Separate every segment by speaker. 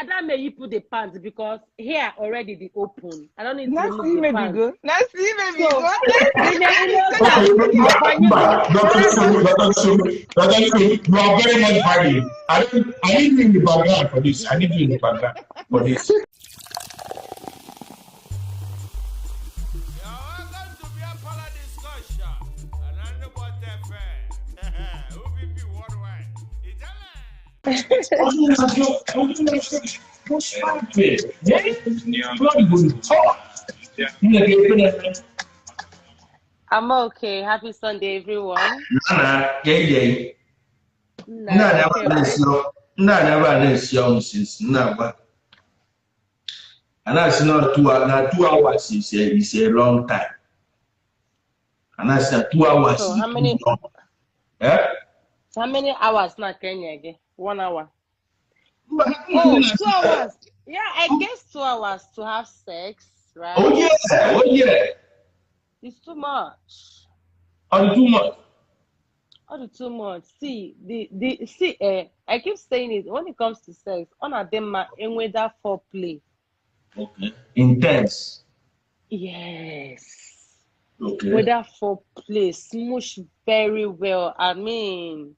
Speaker 1: I don't make you put the pants because here already the open. I don't need to
Speaker 2: Let's see,
Speaker 1: remove the
Speaker 2: maybe
Speaker 1: pants.
Speaker 2: go. Let's see, maybe
Speaker 1: So,
Speaker 2: go.
Speaker 3: Dr. Sumi, you are very much valid. I need you in the background for this. I need you in the background for this.
Speaker 1: I'm okay. Happy Sunday, everyone.
Speaker 3: Nana, yeah.
Speaker 1: Nah,
Speaker 3: Never since now. And that's not 2 hours is a long time. And that's not 2 hours.
Speaker 1: so how many?
Speaker 3: Yeah?
Speaker 1: So how many hours now, Kenya again? 1 hour. Oh, 2 hours. Yeah, I guess 2 hours to have sex, right?
Speaker 3: Oh yeah.
Speaker 1: It's too much.
Speaker 3: Too much.
Speaker 1: All too much. See, I keep saying it when it comes to sex, on a them in weather foreplay.
Speaker 3: Okay. Intense.
Speaker 1: Yes.
Speaker 3: Okay.
Speaker 1: Weather foreplay, smoosh very well. I mean,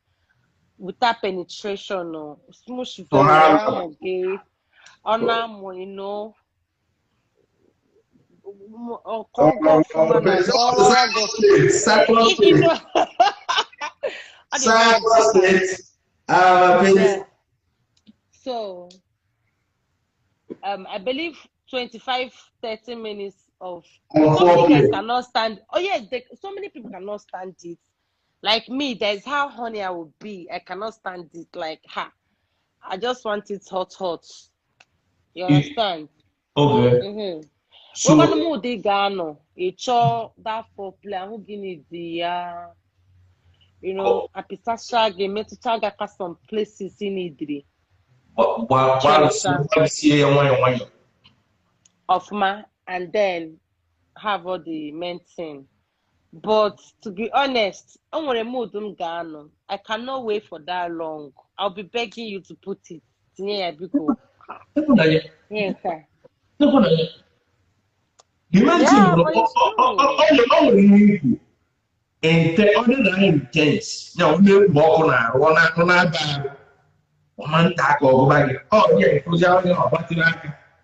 Speaker 1: without penetration, no. Smoosh very well. Okay. You know. So I believe 25-30 minutes of so many guys cannot stand. Oh yes, so many people cannot stand it. Like me, there's how horny I would be. I cannot stand it. Like I just want it hot. You understand?
Speaker 3: Okay.
Speaker 1: Mm-hmm. So when the mood Gano, it's all that for play. Who give the you know, apisasha game to target some places in Idri. Of ma and then have all the main thing. But to be honest, I'm gonna move them Gano. I cannot wait for that long. I'll be begging you to put it. Yeah, because yes, sir. Yeah, but it's true.
Speaker 3: Other than intense, now we walk on our one tack or back. Oh, yeah, it was out there.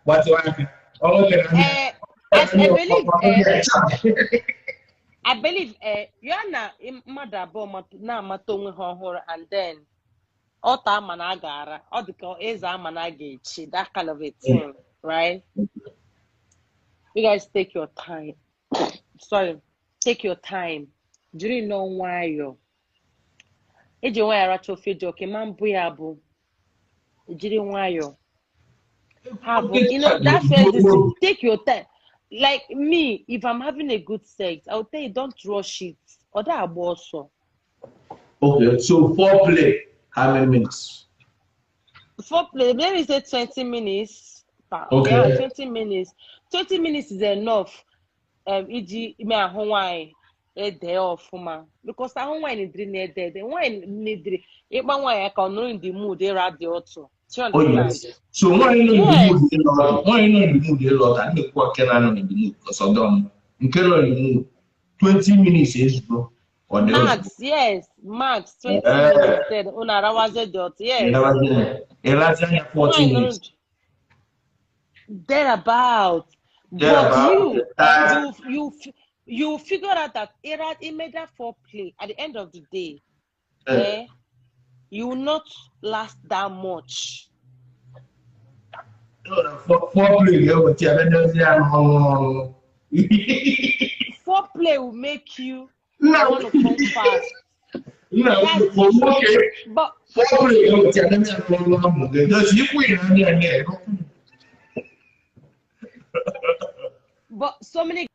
Speaker 3: What's
Speaker 1: I believe you're not mother bomb now matongue horror and then Ota managara or the call is a managage, that kind of a thing, right? You guys take your time. Sorry, take your time. Do you know why you? If you want a ratio figure, man, boyabu. Do you why you? Have you know that first take your time. Like me, if I'm having a good sex, I'll tell you don't rush it. Or that also.
Speaker 3: Okay, so foreplay, how many minutes?
Speaker 1: Foreplay, let me say 20 minutes.
Speaker 3: Okay.
Speaker 1: Yeah, 20 minutes. 20 minutes is enough. E.g., me a Hawaii a day off ma because I don't want to drink a day. Then why need it? But why I can know in the mood they rad the auto.
Speaker 3: Oh yes. So why not the mood? Why not the mood a lot? I think what can I know in the mood because I don't. You cannot the mood. 20 minutes is bro.
Speaker 1: Max, yes, max 20 minutes. Then una rawaze dot yes.
Speaker 3: Elazaña 40 minutes.
Speaker 1: Thereabout. But you figure out that it made that foreplay at the end of the day. You will not last that much. Foreplay will make you want to come fast. But so many.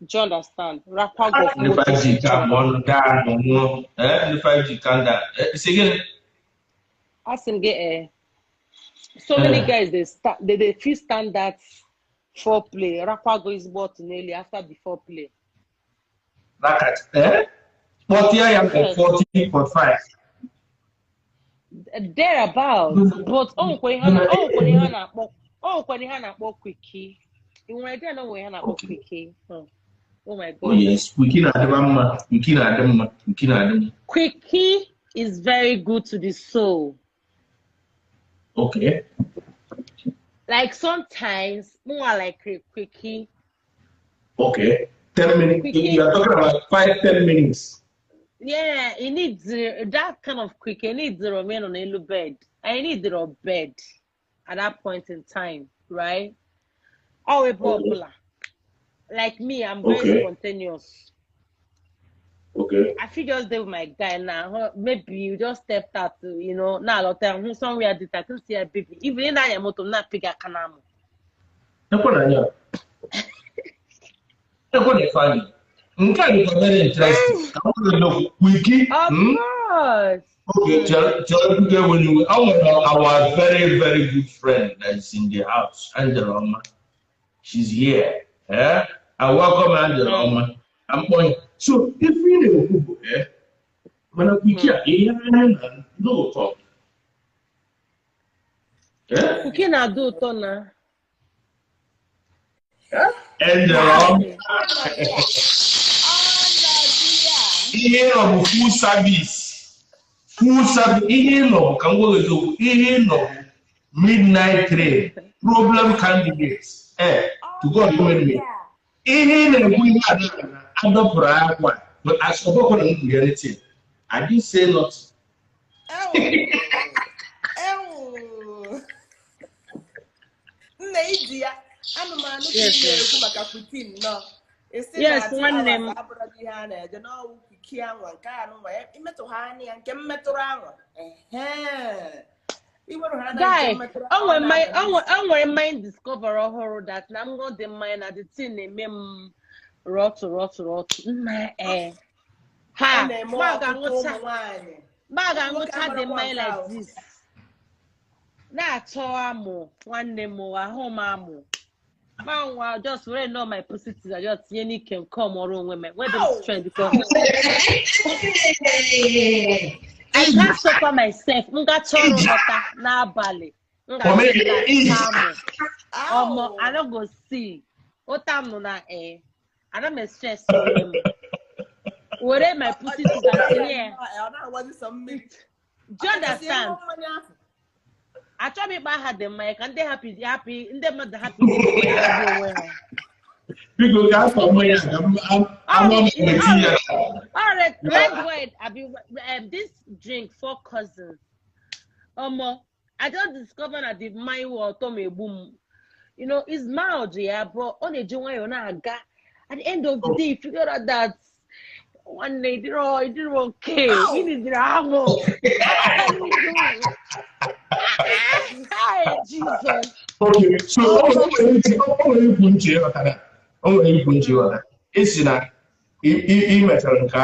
Speaker 1: Do you understand? Rapper go
Speaker 3: the 5G come on down, the 5G come down. Again.
Speaker 1: Ask him get so many guys they feel standards foreplay. Rapper go is bought nearly after the foreplay.
Speaker 3: Like at 40, I am
Speaker 1: Yes.
Speaker 3: 40, 45.
Speaker 1: Thereabouts. But when Hana quickie. You want to know when Hana quickie. Oh my
Speaker 3: Oh
Speaker 1: goodness.
Speaker 3: yes,
Speaker 1: Quickie is very good to the soul.
Speaker 3: Okay.
Speaker 1: Like sometimes more like quickie.
Speaker 3: Okay. 10 minutes.
Speaker 1: Quickie.
Speaker 3: You are talking about 5-10 minutes.
Speaker 1: Yeah, it needs that kind of quick. I need the remain on a bed. I need the bed at that point in time, right? Always popular. Like me, I'm very spontaneous.
Speaker 3: Okay.
Speaker 1: I feel just there with my guy now. Maybe you just stepped out, now a lot of time somewhere did I can see a baby. Even in that motor, not pick a canamo.
Speaker 3: Funny. Okay, very interesting. Wiki.
Speaker 1: Of course.
Speaker 3: Okay, tell me when you our very, very good friend that's in the house, Angeloma. She's here. Eh? I welcome Angeloma. I'm going. So if you know, when we can't, no talk.
Speaker 1: Who na do to na?
Speaker 3: Angeloma. Ihe nọ full service. Full service. Ihe nọ ka m gwara gị ihe nọ midnight train. Problem candidates. To God with me. Ihe na-ekwu ihe adọpụrụ akwa. But as for God in reality, I didn't say nothing.
Speaker 1: Yes, one name. Guy, I want mind discover horror that I'm going to mind at the thing and mem rot. Ha, Maga the mind like this. That's all one name more home amo. Man, just really know my positions. I just any can come or wrong women. Where the strength because I can't suffer myself. Nga choro water na bali. I don't go see. What time no na I don't stress him. Where my positions are here. Do you understand? I try me by had them mic and they happy, in them not the happy.
Speaker 3: Because that's for me. I'm
Speaker 1: all right, red wine. I be this drink 4 cousins. I just discovered that the my water me boom. It's mild, yeah, but on a joint at the end of the day, figure out that one day it didn't okay. We need the ammo. Hi, Jesus.
Speaker 3: Okay, so it's not matter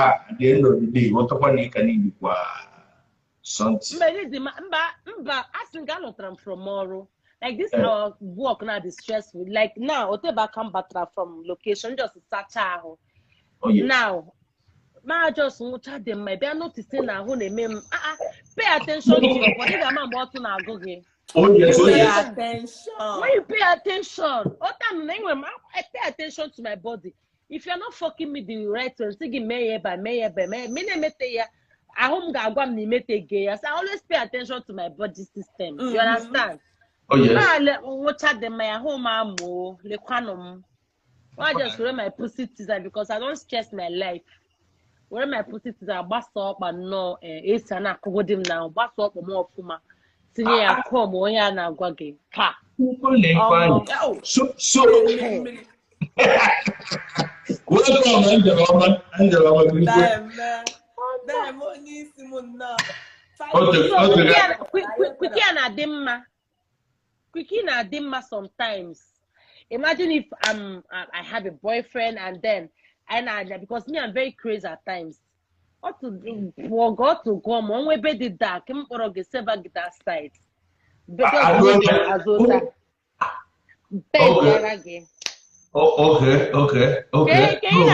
Speaker 3: at the end of the day. What upon you can eat something.
Speaker 1: Asking Galotram from tomorrow. Like this, our work now is stressful. Like now, whatever come back from location, just start out. Now. Ma just watch them. Maybe I'm noticing now who they mean. Pay attention to your body. I'm about to now go here.
Speaker 3: Oh yes,
Speaker 1: pay attention. When you pay attention, I pay attention to my body. If you're not fucking me the right way, thinking me by me. I home go me mete gay. I always pay attention to my body system. You understand?
Speaker 3: Oh yes.
Speaker 1: Watch them. My home amo le quanum. I just wear my pussy teaser because I don't stress my life. Where my pussy is a bust up and no, it's an accommodate now, bust up more fuma. Singing a come on, ya gwagi. Ha!
Speaker 3: So, welcome, Angeloma.
Speaker 1: Quickie na dimma sometimes. Imagine if I have a boyfriend and then because me I'm very crazy at times. What to do for God to come on we be the dark him for get sever get that side. Because azota.
Speaker 3: Okay. Okay.
Speaker 1: Can you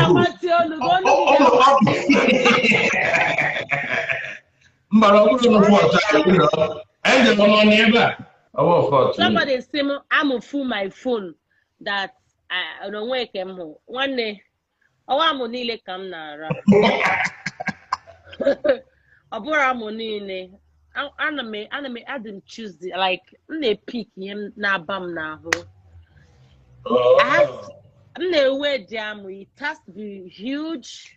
Speaker 1: Somebody say I'm full my phone that I don't wake him home. One day, I'm niile kam na-ara. Ọbụrụ amụ niile. Ana m Adam Tuesday like m na-pick him na-aba m n'ahụ. M na-ewe dị amụ. It has to be huge.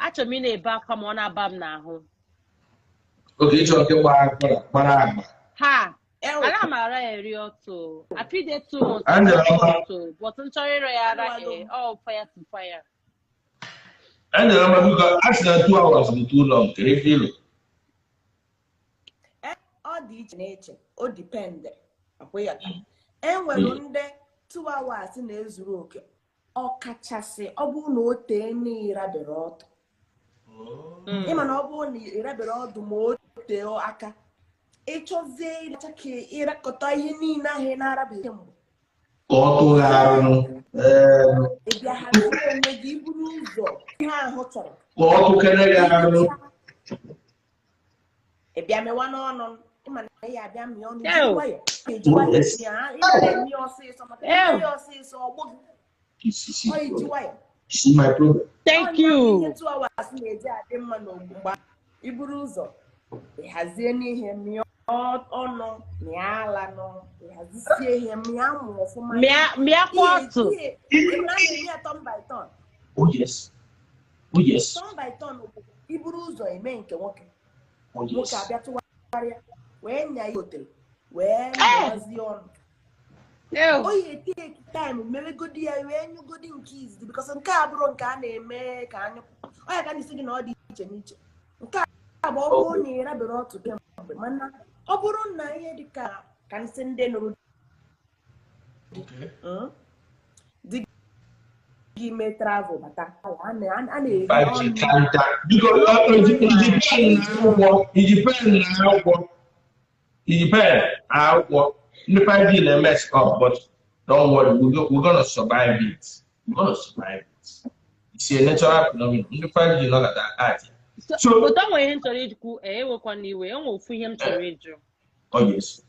Speaker 1: Achọrọ m ị na-ebe akwa ma ọ na-aba m n'ahụ.
Speaker 3: Okay, it's okay.
Speaker 1: Ha! Ala mara eri oto. I feel there 2 months. But I'm sorry, all fire to fire.
Speaker 3: And because actually 2 hours is too long. Can you feel it?
Speaker 2: All the nature, all depend. And when 2 hours in his rook, or catch us, or no teni raberot. Even oboni raberot do more teo aka. Echoze take irakota yinina henarabe.
Speaker 3: Oto
Speaker 2: If you have to make the bruiser, hotel.
Speaker 3: Oto Canada.
Speaker 2: If you have one on, I have me on the way.
Speaker 3: See my problem.
Speaker 1: Thank you.
Speaker 2: 2 hours Iburuzo. It has any him or no, Miala no, it has this year him for my
Speaker 1: Mia quarto.
Speaker 2: Ton by ton.
Speaker 3: Oh yes. Oh yes.
Speaker 2: Ton by ton. Iburuzo, a man can walk.
Speaker 3: Oh yes.
Speaker 2: When you hotel, when was the on? Oh, you take time, maybe good year when you go in keys because I'm cabron can make can I can see all the each. About near a brought to them. Mana, Oburon Naya the car can send them. Okay. Give me travel, but
Speaker 3: it depends how what the 5G may mess up, but don't worry, we're gonna survive it. We're gonna survive it. It's a natural phenomenon. The 5G not that hard.
Speaker 1: So, but don't wait to read cool. Work on the way. I'm for him to read you.
Speaker 3: Oh yes.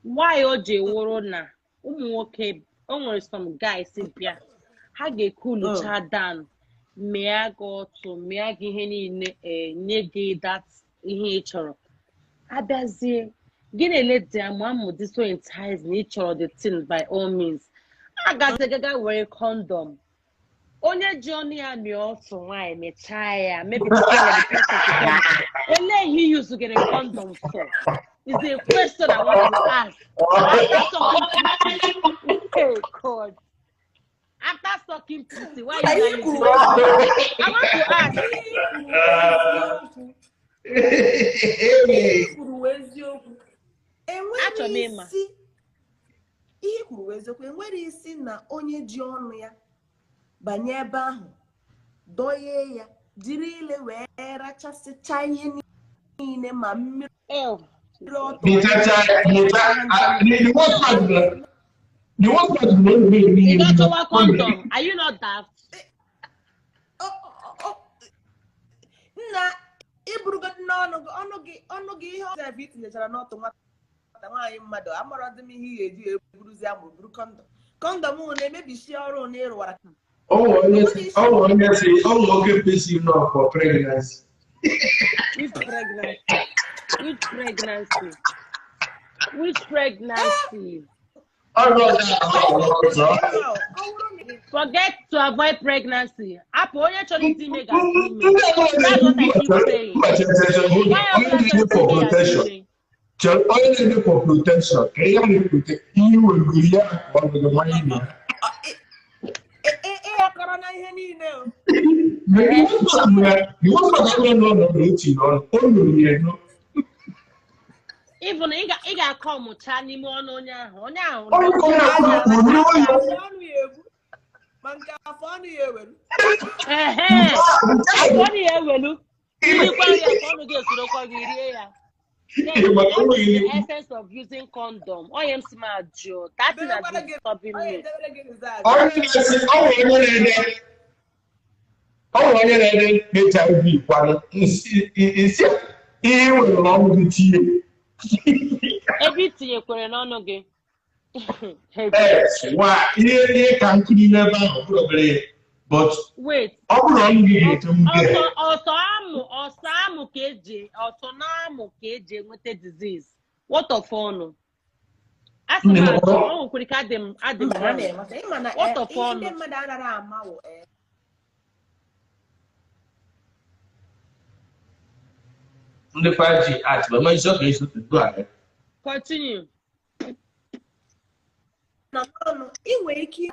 Speaker 1: Why OJ Worona? Okay. Only some guys in here. How get cool down? May I go to me? I give any negate that nature. Abazi, get a let them one would this so entice nature of the thing by all means. I got the guy wear condom. Only Johnny and me also why me try maybe only he used to get a condom for. Is the question I want to ask. Oh God. After sucking pussy, why are you using it? I want to ask.
Speaker 2: Where is he na onye ji ọnụ ya banye ebe ahụ doye ya jiri ile wee rachasịcha ihe niile ma mmiri ọtọ
Speaker 1: you got to wear condom. Are you not daft?
Speaker 2: Nna iburugo ọnụ gị ihe ọzọ ebe itinyechara n'ọtụ nwata nwaanyị mmadụ amarodị m ihe eji eburuzi amụ buru kondom na-emebisi ọrụ na ịrụwara
Speaker 3: okay busy enough for pregnancy.
Speaker 1: Which pregnancy? Forget to avoid pregnancy. That's what I keep saying. Why am I
Speaker 3: for protection? Only for protection. You will be here on the money.
Speaker 1: Even I got come Chani Mononia. The essence of using condom. I am smart, Joe. That's not stopping me.
Speaker 3: ihe nwere ọnụ gị tinye
Speaker 1: ebe itinyekwere n'ọnụ gị
Speaker 3: ihe ka nkiri n'ebe ahụ bụrụ obere but
Speaker 1: wait
Speaker 3: ọ bụrụ ọnụ gị ga-eche
Speaker 1: ọsọ amụ ka eji enweta disease what of ọnụ asịmatụ ọ nwekwere ka adị m what of ọnụ
Speaker 2: ndị mmadụ anaghị amawo
Speaker 3: ndị 5G art but my shop is to do it.
Speaker 1: Continue.
Speaker 2: Na ọnụ inwe ike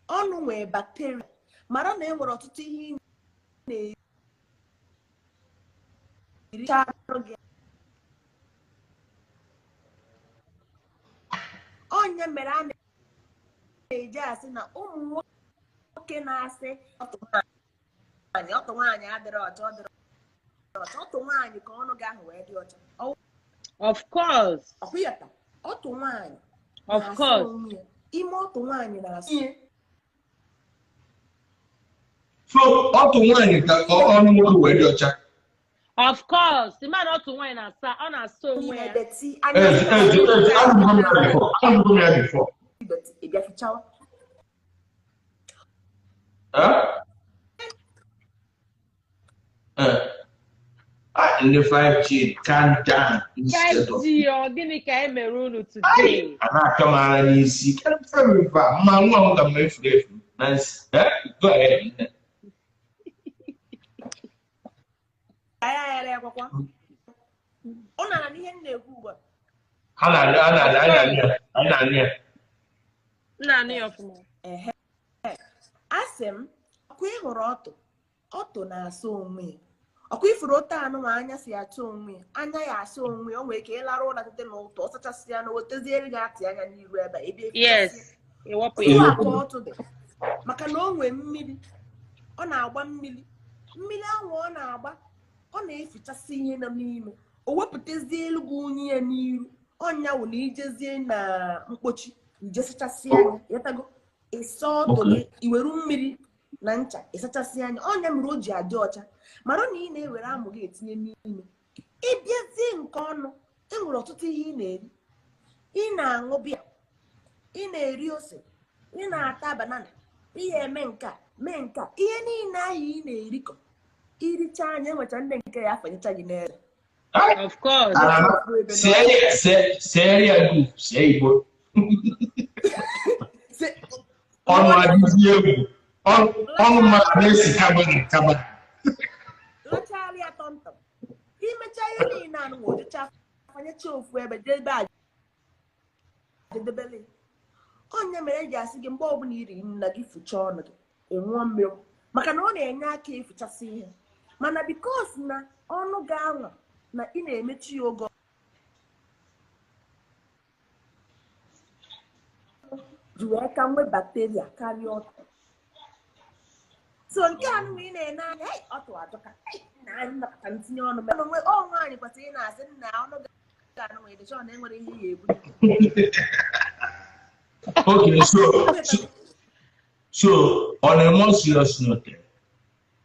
Speaker 2: ọnụ nwere bacteria mara na enwere ọtụtụ ihe na-ericha gị onye mere a na-eji asị na ụmụ nwoke na-asị ọtụ nwaanyị adịrị ọcha ọtụ nwaanyị ka ọnụ gị ahụ wee dị ọcha
Speaker 1: of course
Speaker 2: ọtụ nwaanyị
Speaker 1: of course
Speaker 2: ime ọtụ nwaanyị na-asị
Speaker 3: so ọtụ nwaanyị ka ọnụ nwoke wee dị ọcha
Speaker 1: of course the man ọtụ nwaanyị na-asa ọ na-asa onwe ya
Speaker 3: ndị 5G calm down
Speaker 1: 5G ọ gịnị ka e mere unu today
Speaker 3: a na-aka m ara n'isi ma nwa m ga m efuru efu na nsị go ahead
Speaker 2: ọ nara n'ihe m na-ekwu ugbu a
Speaker 3: ha na-anụ ya
Speaker 1: ọfụma
Speaker 2: asị m ọkụ ịhụrụ ọtụ na-asa onwe ya ọkụ ifuru ote anụ ma anya si atụ onwe ya anya ya asa onwe ya o nwere ike ịlara ụra site n'ụtụ ọ sachasị ya na weteziere gị atị anya n'iru ebe ebe ọtụ dị maka na o nwee mmiri ọ na-agba mmiri ahụ ọ na-agba ọ na-efichasị ihe nọ n'ime o wepụtazie elu gị unyi ya n'iru ọnya wụ na ijezie na mkpochi ije sachasị anya yatago ịsa ọtụ gị iwere mmiri na ncha ịsachasị anya ọnya mere o ji adị ọcha mara na ị na-ewere amụ gị etinye n'ime ịbịazie nke ọnụ enwere ọtụtụ ihe ị na-eri ị na-aṅụ biya ị na-eri ose ị na-ata banana ihe eme nka mee nka ihe niile ahụ ị na-erikọ iricha anya enwecha ndị nke ya afanyecha gị n'ere
Speaker 1: of course
Speaker 3: sie Igbo ọnụ adịzi egwu ọnụ mmadụ na-esi kaba
Speaker 2: lachara ya tọmtọm imecha ihe niile anụ ojecha fanyecha ofu ebe debe ajedebele onye mere eji asị gị mgbe ọbụla iri nna gị fụchaa ọnụ gị enwụọ mmiri maka na ọ na-enye aka ịfụchasị ihe mana bikos na ọnụ gị anwa na ị na-emechi ya oge ji wee ka nwee bakteria karịa ọtụ so nke anụ ị na-ene anya ọtụ ajọka na anyị nakọta ntinye ọnụ mgbe onwe nwaanyị kwesịrị ị na-asị nna ọnụ ga-anụ nwere dịcha ọ na-enwere ihe ya ebu
Speaker 3: okay so on a more serious note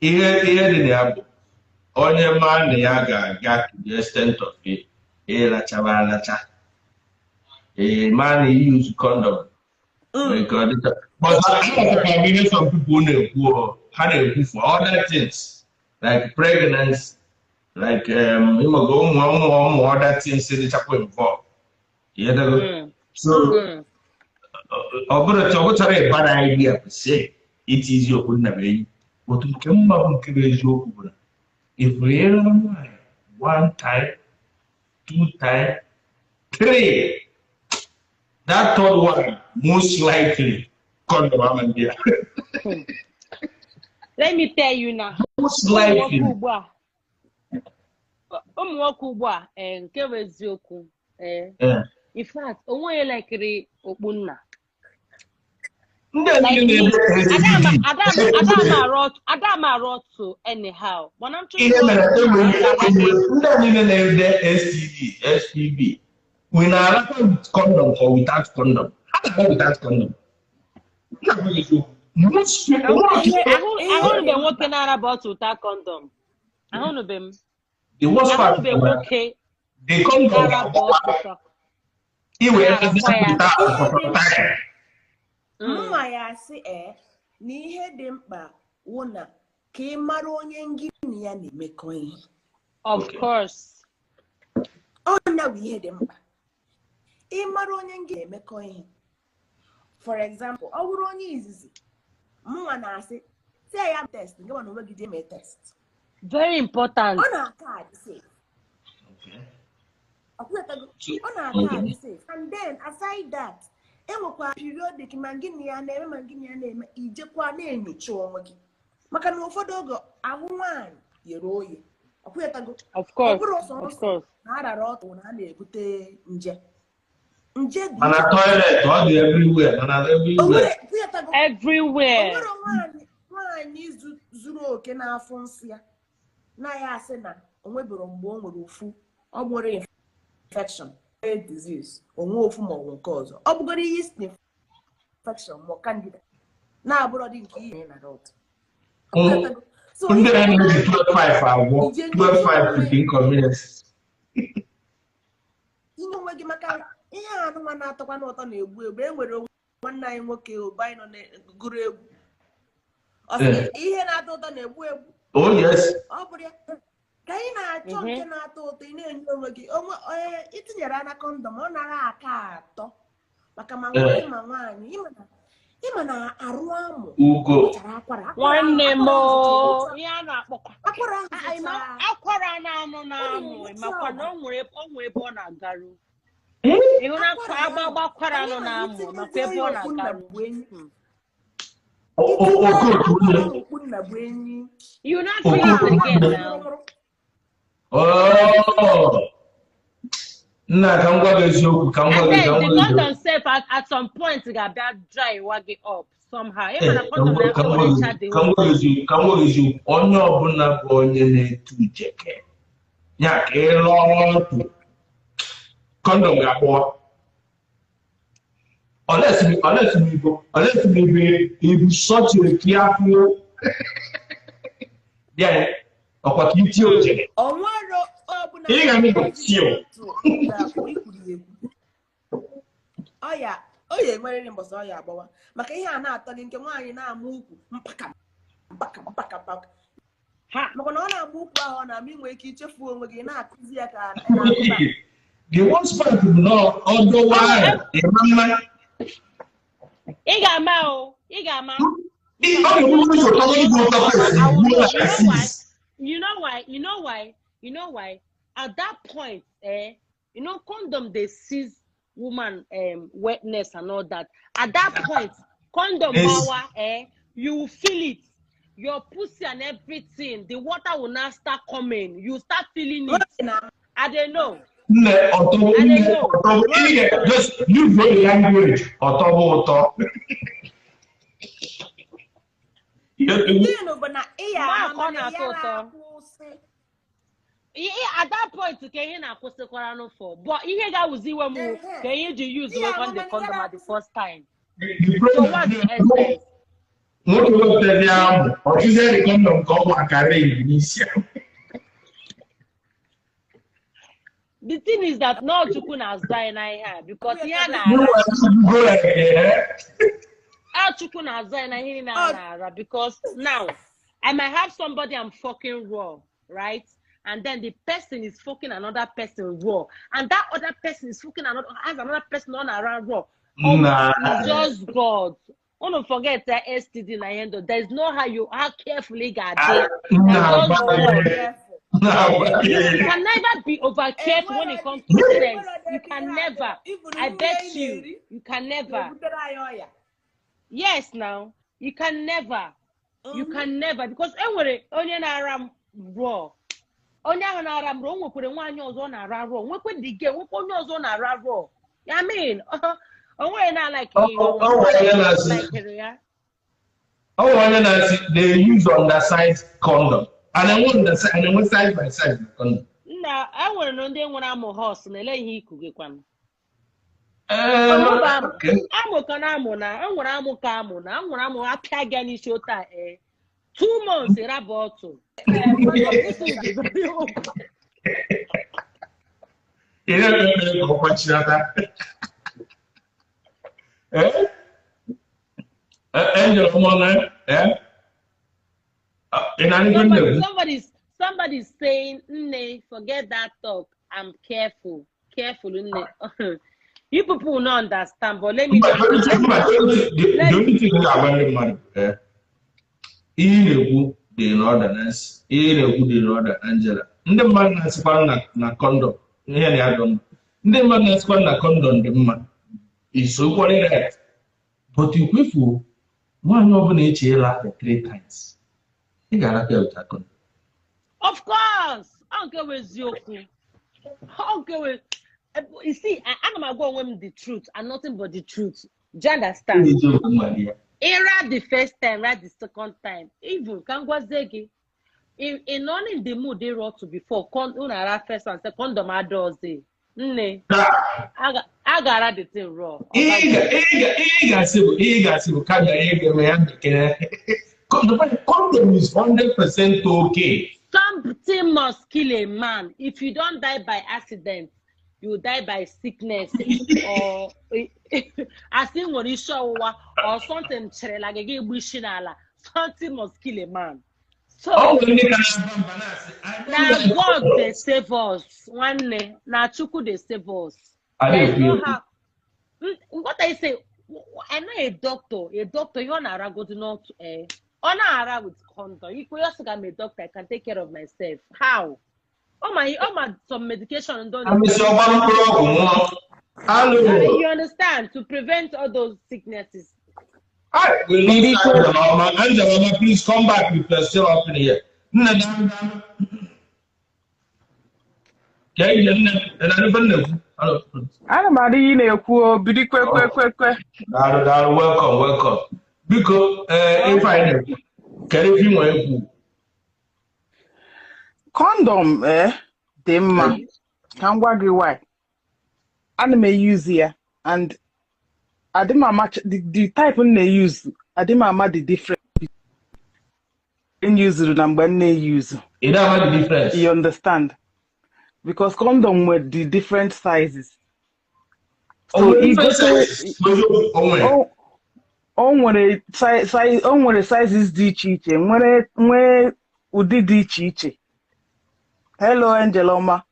Speaker 3: ihe dị na ya bụ onye ma na ya ga-aga to the extent of ịlachaba alacha ma na use condom but ihe some people na-ekwu ha na-ekwu for other things like pregnancy like ịmaga ụmụ other things dịchakwa involved so ọ bụchara ịbara idea bụ say iti eziokwu nna bụ enyi otu nke mma bụ nke bụ eziokwu bụ na ifụnyere nwaanyị 1 time 2 time 3 that third one most likely condom amandia
Speaker 1: let me tell you now
Speaker 3: most likely
Speaker 1: ụmụ nwoke ugbu a nke bụ eziokwu in fact onwe ya lekiri okpu nna Adam arụ ọtụ anyhow.
Speaker 3: Ndị na-ede STD, we na-arapụ with condom or without condom. How about without condom?
Speaker 1: Ahụrụ nwoke na-araba ọtụ without condom. Ahụrụ m.
Speaker 3: The worst part
Speaker 1: Ahụbeghị nwoke
Speaker 3: the condom
Speaker 1: gara bụ ọtụtụ.
Speaker 3: iwe
Speaker 1: Na-arakwa ya.
Speaker 2: Mma ya sị na ihe dị mkpa wụ na ka ị mara onye gị na ya na-emekọ ihe.
Speaker 1: Of course.
Speaker 2: Ọ na-bụ ihe dị mkpa. Ị mara onye gị na-emekọ ihe. For example, ọ bụrụ onye izizi, mma na-asị, say ya test, nke mana onwe gị dị mee test.
Speaker 1: Very important.
Speaker 2: Ọ na-aka adị safe. Ọ na-aka adị safe. And then aside that, enwekwa periodic ma gị na ya na-eme ma gị na ya na-eme ijekwa na-enyocha onwe gị. Maka na ụfọdụ oge ahụ nwaanyị yere oyi.
Speaker 1: Of course.
Speaker 2: Ọ bụrụ ọsọ na arara ọtụ na ha na-ebute nje. Nje dị
Speaker 3: mana toilet ọ dị everywhere.
Speaker 1: Everywhere.
Speaker 2: Ọ bụrụ nwaanyị zuru oke n'afọ nsị ya na ya asị na o nweburu mgbe o nwere ofu ọ nwere infection disease onwe ofu ma ọ bụ nke ọzọ ọ bụgoro yeast infection ma candida na-abụrụ dị nke ihe na adult. So
Speaker 3: ndị na-eji 12-5 agwọ 12-5 nke inconvenience.
Speaker 2: Inye onwe gị maka ihe anụnwa na-atọkwa n'ụtọ na-egbu egbu enwere nwanne anyị nwoke obai nọ na-gụrụ egwu ihe na-atọ ụtọ na-egbu egbu.
Speaker 3: Oh yes.
Speaker 2: Ọ bụrụ ya ka ị na-achọ nke na-atọ ụtọ ị na-enye onwe gị onye itinyere ana kondọm ọ nara aka atọ maka ma nwoke ma nwaanyị ịma na arụ amụ
Speaker 3: ugo
Speaker 1: nwanne m ihe a na-akpọkwa akwara na-anụ n'amụ makwa na o nwere ebe ọ na-agaru. Ịhụ na agbakwara anụ n'amụ makwa ebe ọ na-agaru. You not feel it again now.
Speaker 3: Oh, nna ka m gwa gị eziokwu ka m gwa gị
Speaker 1: the condom self at some point ga bịa dry wagi up somehow. Even the condom na
Speaker 3: ka m gwa gị eziokwu onye ọbụla bụ onye na-etu jeke ya ka ị lụọ ọtụ condom ga-akpọ unless me be such a careful yeah ọkwa ka iti oje ị ga na tio
Speaker 2: ọya enwerịrị mbọsị ọya agbawa maka ihe a na-atọ gị nke nwaanyị na-ama ukwu mpaka maka na ọ na-ama ukwu ahụ ọ na-ama inwe ike ichefu onwe gị na-akụzi ya ka
Speaker 3: the worst part bụ na ọdụ nwaanyị ịma
Speaker 1: ị ga-ama ị ga-ama. You know why? At that point, condom they seize woman wetness and all that. At that point, condom power, you feel it. Your pussy and everything, the water will now start coming. You start feeling it. I don't know.
Speaker 3: Just use your language.
Speaker 1: At that point, can you not post the Quran for? But you hear was the one can you use the condom at the first time? So what's the essence? The thing is that no Chukun has died in here because Chukun has died in because now I might have somebody I'm fucking raw, right? And then the person is fucking another person raw, and that other person is fucking has another person on around raw. It's just God. Don't forget that STD na end. There's no how carefully God did. You can never be over careful when it comes to sex. You can never. I bet you. You can never. Yes, now you can never. You can never because onye na-ara raw. Onye ahụ na-ara raw nwekwara nwaanyị ọzọ na-ara raw. Nwekwe dige, nwekwe onye ọzọ na-ara raw. I mean, onwe na like
Speaker 3: they use undersized condom. And I want side by side condom.
Speaker 1: Nah, I want to know they want to horse and let he cook it.
Speaker 3: Okay.
Speaker 1: I'm apia shota 2 months in a bottle.
Speaker 3: You don't know what Angeloma,
Speaker 1: Somebody's saying, "Nne, forget that talk. I'm careful, Nne." You people will not understand, but let me.
Speaker 3: The only thing about the dị n'ọda Nancy, dị n'ọda Angela. Ndị mmadụ na-asịkwa na condom ihe na-adọ mma. Ndị mmadụ na-asịkwa na condom dị mma. Isokwari right. But ikwefu nwaanyị ọbụla eche ịla 3 times. Ị ga-arapụ ya ụta condom.
Speaker 1: Of course, I don't care with Yoku. I don't care with. You see, I'm gonna go with the truth and nothing but the truth. Do you understand? Era the first time, right? The second time. Even can go zegi. In only the mood they wrote to before. Una first and second condom adores the. Ne. I got the thing raw.
Speaker 3: Condom is 100% okay.
Speaker 1: Something must kill a man. If you don't die by accident, you die by sickness or I think when you show or something like a something must kill a man. So now God they save us. One day, now Chuku they save us. There's no how. What I say, I know a doctor. You're not go to not honor with condom. You could also get me a doctor. I can take care of myself. How? Oh my, some medication don't. You understand? To prevent all those sicknesses.
Speaker 3: We need Angeloma, please come back if you're still up in here. Welcome. Because if I can you
Speaker 4: condom, them can waggy why. And may use here and I didn't match the type when they use. I didn't match the difference in use and when they use.
Speaker 3: It don't make the difference.
Speaker 4: You understand? Because condom were the different sizes. So it goes when a sizes di chiche, when udi chiche. Hello, Angeloma.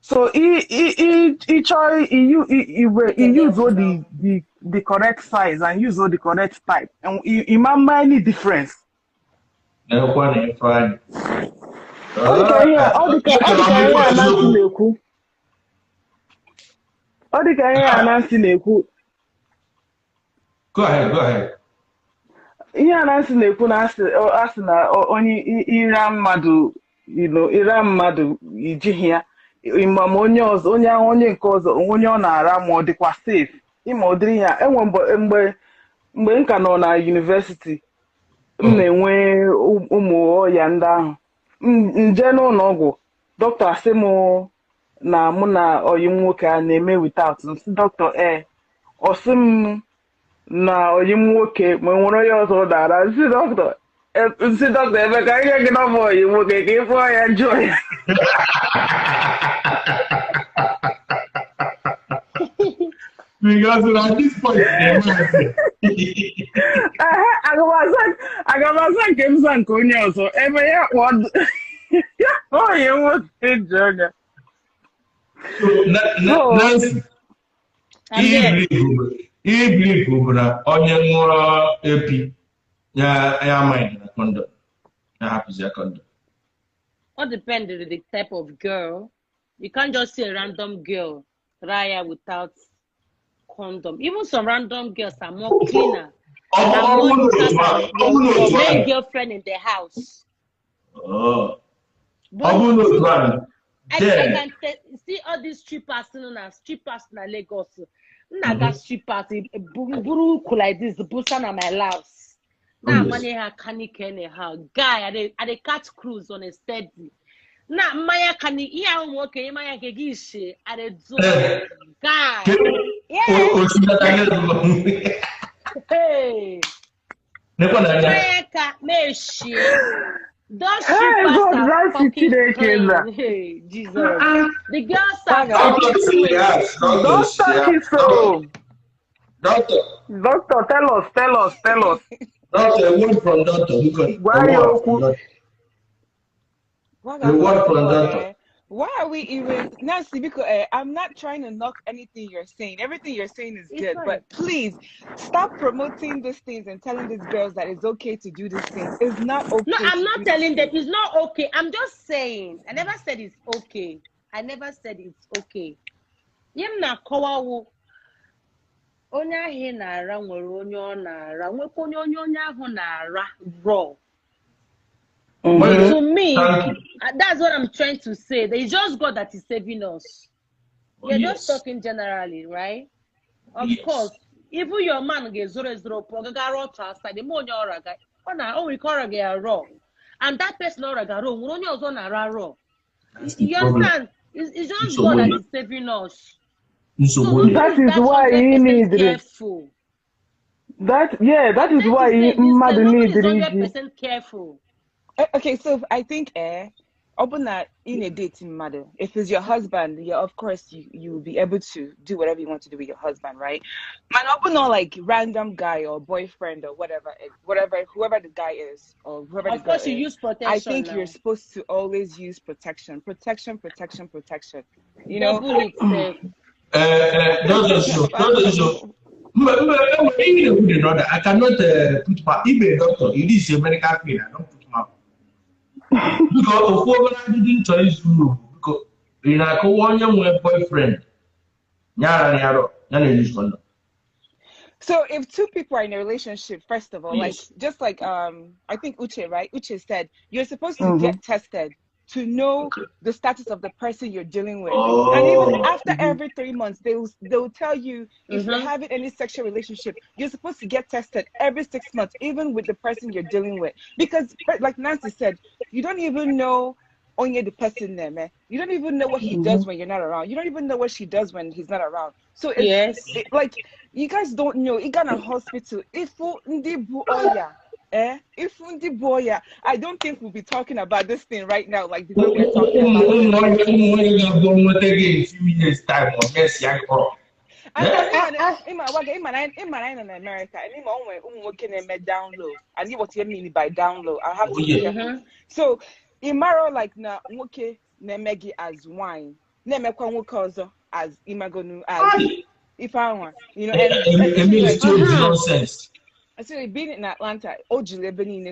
Speaker 4: So he use all the correct size and use all the correct type, and he remember any difference.
Speaker 3: No one fine.
Speaker 4: All the
Speaker 3: Go ahead.
Speaker 4: Yeah, Nancy na-ekwu na asị na onye ira mmadụ, ira mmadụ ijighị ya ịma ma onye ọzọ onye nke ọzọ onye ọ na-ara ma ọ dịkwa safe ịma ụdịrị ya enwe mgbe m ka nọ na university m na-enwe ụmụ ọya ndị ahụ nje n'ụlọ ọgwụ dọkịta asị m na mụ na ọyị m nwoke a na-eme without nsị dọkịta ọsị m na ọyị m nwoke ma nwere onye ọzọ dara nsị dọkịta ebe ka ihe gị na ọbụ ọyị nwoke ka ịfụ ya njọ ya
Speaker 3: because at this point
Speaker 4: agabasa nke m sa nke onye ọzọ ebe ya ọyị nwoke njọ ya
Speaker 3: Nancy, I believe na onye nwụrụ epi ya amaghị na condom ya hapụzi ya condom.
Speaker 1: All depends on the type of girl. You can't just see a random girl raya without condom. Even some random girls are more cleaner. Your main girlfriend in the house.
Speaker 3: Oh.
Speaker 1: I can see all these strippers known as strippers in Lagos. Naga strippers, buru like this, busan on my louse. Now money ha canik anyhow. Guy, I dey catch cruise on a steady. Now Maya cani iya okay, Maya gegishi. I dey do guy. Hey. Maya ka meshi. Those
Speaker 4: Hey,
Speaker 1: strippers
Speaker 4: God,
Speaker 1: are
Speaker 4: that's
Speaker 1: fucking
Speaker 4: it.
Speaker 1: clean. Hey, Jesus. The girls are
Speaker 3: Doctor,
Speaker 1: fucking clean.
Speaker 4: Doctor Kiso.
Speaker 3: Doctor,
Speaker 4: Doctor, tell us.
Speaker 3: doctor, a word from doctor, because
Speaker 4: Why you
Speaker 3: a word from doctor.
Speaker 5: Why are we even now? See, because I'm not trying to knock anything you're saying. Everything you're saying is
Speaker 1: It's
Speaker 5: good,
Speaker 1: fine.
Speaker 5: but please stop promoting these things and telling these girls that it's okay to do these things. It's not okay.
Speaker 1: No, I'm
Speaker 5: to
Speaker 1: not
Speaker 5: do
Speaker 1: telling
Speaker 5: these
Speaker 1: them it's not okay. I'm just saying. I never said it's okay. I never said it's okay. Yem na kowawo. Onye ahụ na-ara nwere onye ọ na-ara. Nwekwa onye ahụ na-ara raw. To me, that's what I'm trying to say. There is just God that is saving us. You're just talking generally, right? Of course. Even your man gets 0-0 outside. The more you're raw, we call a raw. And that person or raw, when you're on a raw. You understand? It's just God that is saving us. So
Speaker 4: that is why you need
Speaker 1: careful.
Speaker 4: That is why
Speaker 1: nobody's 100% careful.
Speaker 5: Okay, so I think open that in a dating matter. If it's your husband, yeah, of course you will be able to do whatever you want to do with your husband, right? Man, open not like random guy or boyfriend or whatever, whoever the guy is or whoever the girl is. Of course,
Speaker 1: you use protection.
Speaker 5: I think you're supposed to always use protection. You know.
Speaker 1: Double it safe.
Speaker 3: I cannot put my email doctor. It is a medical thing. I don't put my because of I didn't choose you because in a co-one boyfriend.
Speaker 5: So if two people are in a relationship, first of all, like just like I think Uche, right? Uche said you're supposed to get tested to know the status of the person you're dealing with. And even after every 3 months, they'll tell you if you're having any sexual relationship, you're supposed to get tested every 6 months, even with the person you're dealing with. Because like Nancy said, you don't even know only the person there, man. You don't even know what he does when you're not around. You don't even know what she does when he's not around. So it's like you guys don't know. You got a hospital. If I don't think we'll be talking about this thing right now, like the way we're talking about in America, and down low. I need what you mean by down low. I have to be careful. So Imaro like na woke nemegi as wine. Nemekwa woke as imagonu as if I want, you know, and
Speaker 3: nonsense.
Speaker 5: So being in Atlanta,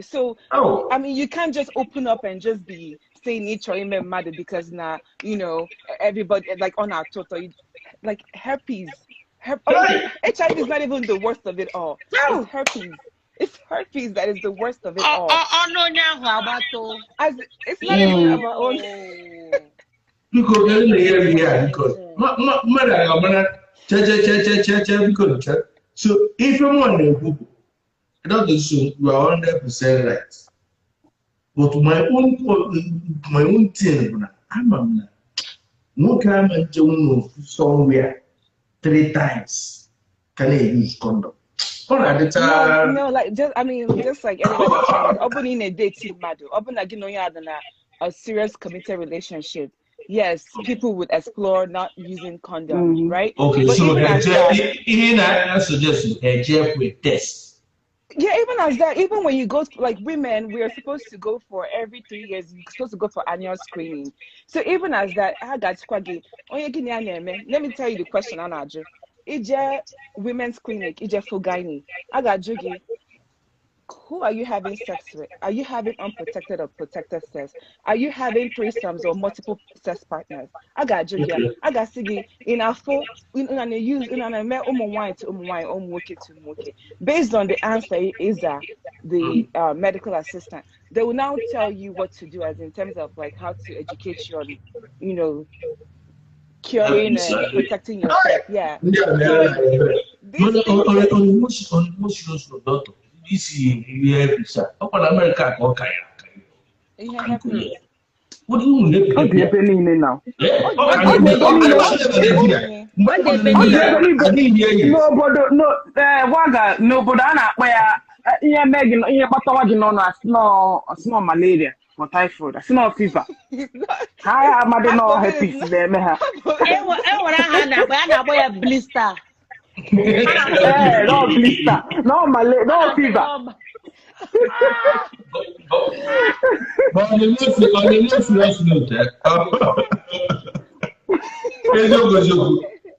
Speaker 5: so I mean, you can't just open up and just be saying each other mother because now you know everybody like on our total like herpes. HIV is not even the worst of it all. It's herpes. It's herpes that is the worst of it all. As it's not even about
Speaker 3: because so if you want to not assume you are 100% right. But my own thing, I'm no come and join somewhere 3 times. Can I use condom?
Speaker 5: No, like just like everybody saying, opening a dating matter, open again a serious committed relationship. Yes, people would explore not using condoms, right?
Speaker 3: Okay,
Speaker 5: but
Speaker 3: so
Speaker 5: even as that,
Speaker 3: I suggest a Jeff with test.
Speaker 5: Yeah, even as that, even when you go like women, we are supposed to go for every 3 years. You're supposed to go for annual screening. So even as that, I got squaggy. Let me tell you the question, Anajo. Ije women's clinic, ije for gynae. I got Jugi. Who are you having sex with? Are you having unprotected or protected sex? Are you having threesomes or multiple sex partners? I got Jugia. I got Sigi in a full in a use in a me wine to wine to based on the answer is the medical assistant. They will now tell you what to do as in terms of like how to educate you on, you know, curing and protecting yourself. Yeah.
Speaker 3: This is America or Kaya. What do you mean?
Speaker 4: Now? No, but I know where Megan, batawa no malaria. for typhoid. I see no fever.
Speaker 5: It's not.
Speaker 4: Hi, I'm at no
Speaker 5: Hemophobia
Speaker 4: happy
Speaker 5: is
Speaker 4: to them.
Speaker 1: I blister.
Speaker 4: No blister, no no fever.
Speaker 3: But on a more serious note,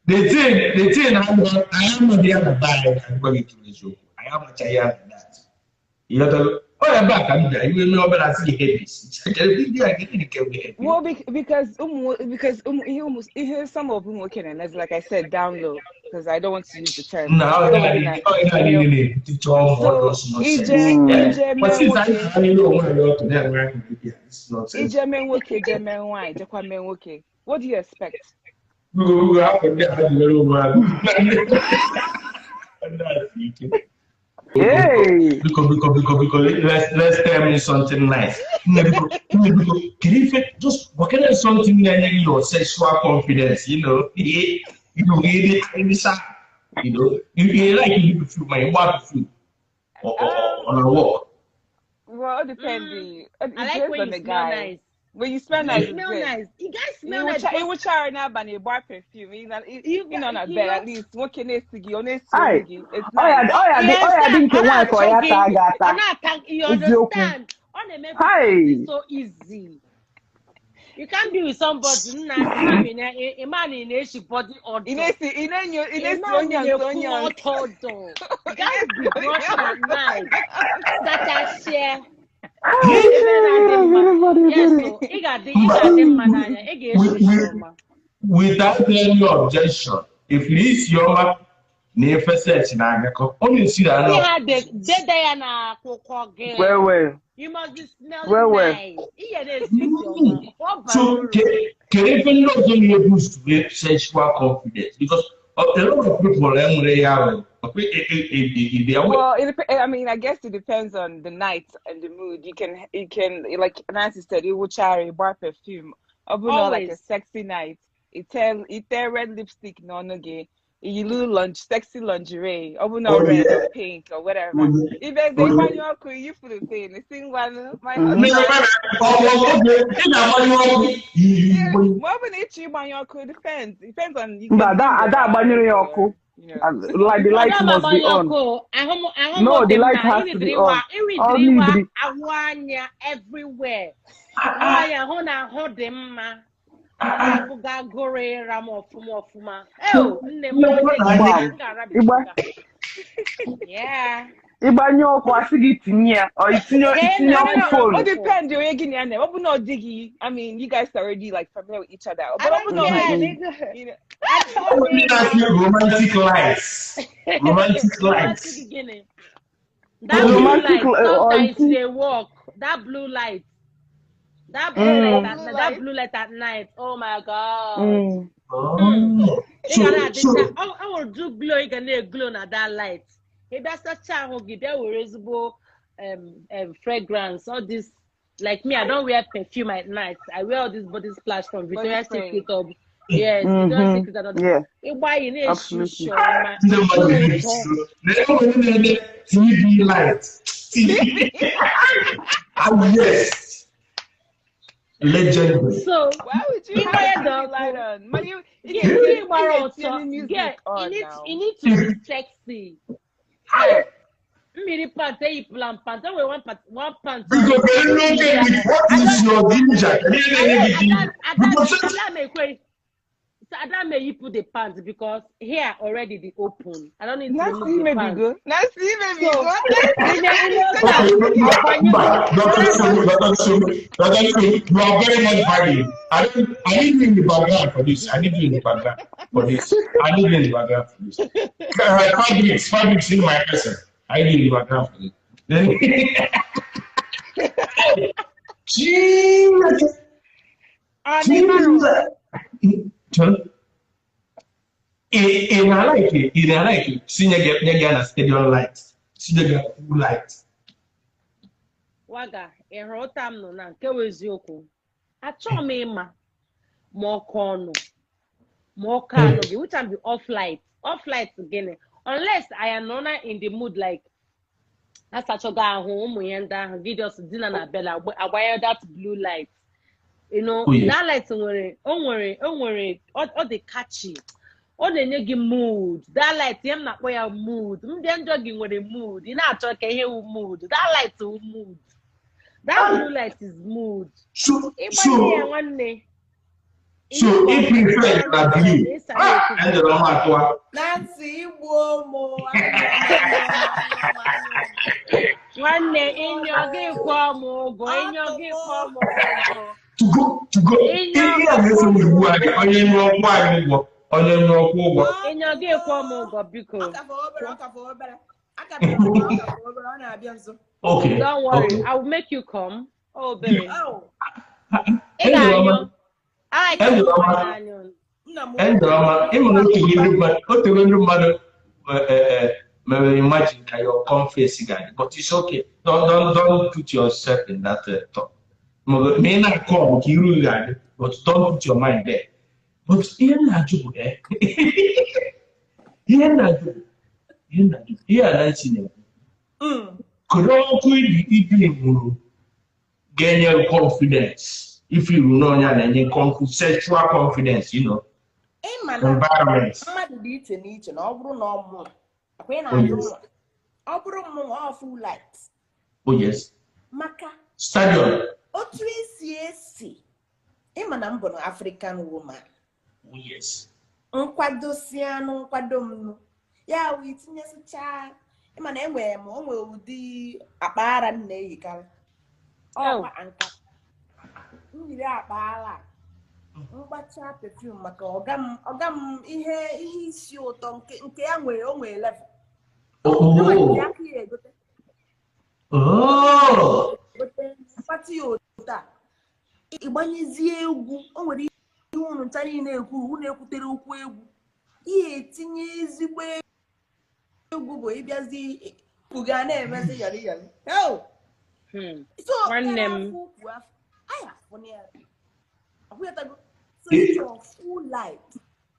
Speaker 3: the thing I am not the other guy. I'm going to the show. I am a child than that. You know, oh, back and you will know about as the headies.
Speaker 5: Well, because he hears some of them working, and as like I said, down low, because I don't want to use the term.
Speaker 3: Now,
Speaker 5: So ije
Speaker 3: but since
Speaker 5: men
Speaker 3: I know why you're to them, right? It's nonsense.
Speaker 5: ije men woke, ije men wine, jakwa men woke. What do you expect?
Speaker 3: We go happen there. I don't know.
Speaker 4: Hey,
Speaker 3: Because let's tell me something nice. Can you just what kind of something that your sexual confidence, you like you feel my what feel on a walk.
Speaker 5: Well, depending. It
Speaker 1: I like
Speaker 5: depends
Speaker 1: when
Speaker 5: on
Speaker 1: you
Speaker 5: the
Speaker 1: smell
Speaker 5: guy.
Speaker 1: nice.
Speaker 5: When you smell
Speaker 1: You
Speaker 5: nice,
Speaker 1: smell
Speaker 5: it's
Speaker 1: nice. You guys smell
Speaker 5: it
Speaker 1: nice.
Speaker 5: will char now but you bar perfume. You know not bad at least. What can they see? Honest
Speaker 4: hi.
Speaker 5: it's
Speaker 4: Oh
Speaker 5: nice.
Speaker 4: yeah, didn't you want for your tagata?
Speaker 1: I'm not attacking. You
Speaker 4: It's joking.
Speaker 1: understand? On the make
Speaker 4: Hi.
Speaker 1: it's so easy. You can't be with somebody. A man in a body or
Speaker 5: In a onions.
Speaker 1: You can't be brushing at night. That I share. Yes, so you got the man.
Speaker 3: Without any objection, if it is your never search na only see that
Speaker 1: See
Speaker 3: now.
Speaker 1: how they Diana Coco girl.
Speaker 4: Well.
Speaker 1: You must be smelling nice. Yeah, they see your
Speaker 3: So can even not only able to get sexual confidence because a lot of people they are
Speaker 5: Well, I mean, I guess it depends on the night and the mood. You can like Nancy said, it will carry bar perfume. Not like a sexy night. It red lipstick no gay. You little sexy lingerie. Not red or pink or whatever. If there's a manual you for the thing. The thing one my husband. Depends on you can
Speaker 4: like the light must be on. No, the light has to be on.
Speaker 1: Everywhere. Yeah.
Speaker 4: Ibanyo kwa sigi tinia or itinyo phone.
Speaker 5: It depends. I mean, you guys are already like familiar with each other. But
Speaker 3: romantic lights. Romantic lights.
Speaker 1: That blue light, sometimes they walk. That blue light. That blue light at night. Oh my God. I will do glow. You can glow at that light. If that's a child who there will visible fragrance. All this, like me, I don't wear perfume at night. I wear all this body splash from Victoria's Secret. Yes, Victoria's Secret.
Speaker 4: Yeah.
Speaker 1: Why you need shoe?
Speaker 3: TV light. Yes. Legendary.
Speaker 5: So why would you have the light on? Man, you
Speaker 1: need to be sexy. Mini pants, you plan pants. We want one pants.
Speaker 3: Because they know what is your ginger.
Speaker 1: I don't make you put the pants because here already the open. I don't need to
Speaker 5: remove
Speaker 1: the pants.
Speaker 5: Go.
Speaker 3: You are very much valued. I need you in the background for this. I need you in the background for this. Fabrics in my person. I need you in the background for this. In I like it. Senior get a stadium light. Senior get full light.
Speaker 1: Waga, in Rotam no na Kewezioku. I told me more corner, which can be off light again. Unless I am not in the mood like asachoga ahụ ụmụ ya ndị ahụ gị just dina na bela agbanye that blue light. You know, that light ọ dị catchy. Ọ na-enye gị mood. That light ya m na-akpọ ya mood. Ndị njọ gị nwere mood. Ị na-achọ ka ihe wu mood. That light wu mood. That blue light is mood. Ịgbanye ya nwanne.
Speaker 3: So if you prefer na blue, Angeloma atwa.
Speaker 2: Nancy Igbo mo.
Speaker 1: Nwanne inyo gị kwọ m ụgwọ. Inyo gị kwọ m ụgwọ.
Speaker 3: To go. Ihe a na-eso n'ugbu a onye nwe ọkwa anyị ụgwọ. Onye nwe ọkwa ụgwọ.
Speaker 1: Inyo gị kwọ m ụgwọ biko.
Speaker 2: Ọ na-abịa nso.
Speaker 3: Okay.
Speaker 1: Don't worry, I will make you come. Oh, baby. Angeloma, ịmụ na otu ndị mmadụ mere imagine ka your confess guy, but it's okay. Don't put yourself in that thought. May not come ka iru guy, but don't put your mind there. But ihe na-ajụ ihe anaghị na-ekwu. Kedu ọkụ ibi nwụrụ ga-enye confidence? If you know your sexual confidence, you know. Environment.
Speaker 2: Mmadụ dị iche n'iche na ọ bụrụ na ọ mụrụ. Akwa na-ajụ nwa. Ọ bụrụ mmụọ ọ full light.
Speaker 3: Oh yes.
Speaker 2: Maka.
Speaker 3: Stadium.
Speaker 2: Otu esi. Ịma na mbụ na African woman.
Speaker 3: Oh yes.
Speaker 2: Nkwado m. Ya wee tinyesịcha. Ịma na enwe ụdị akpa ara na-eyikarị. Ọkwa anka. Mmiri akpaala mgbacha perfume maka ọga m ihe isi ụtọ nke ya nwere o nwere level. Pati ụta ịgbanyezie egwu o nwere ihe unu ncha niile ekwu unu ekwutere okwu egwu ihe etinye ezigbo egwu bụ ịbịazi uga na-emezi yari yari.
Speaker 1: Nwanne m.
Speaker 2: So it's your full light.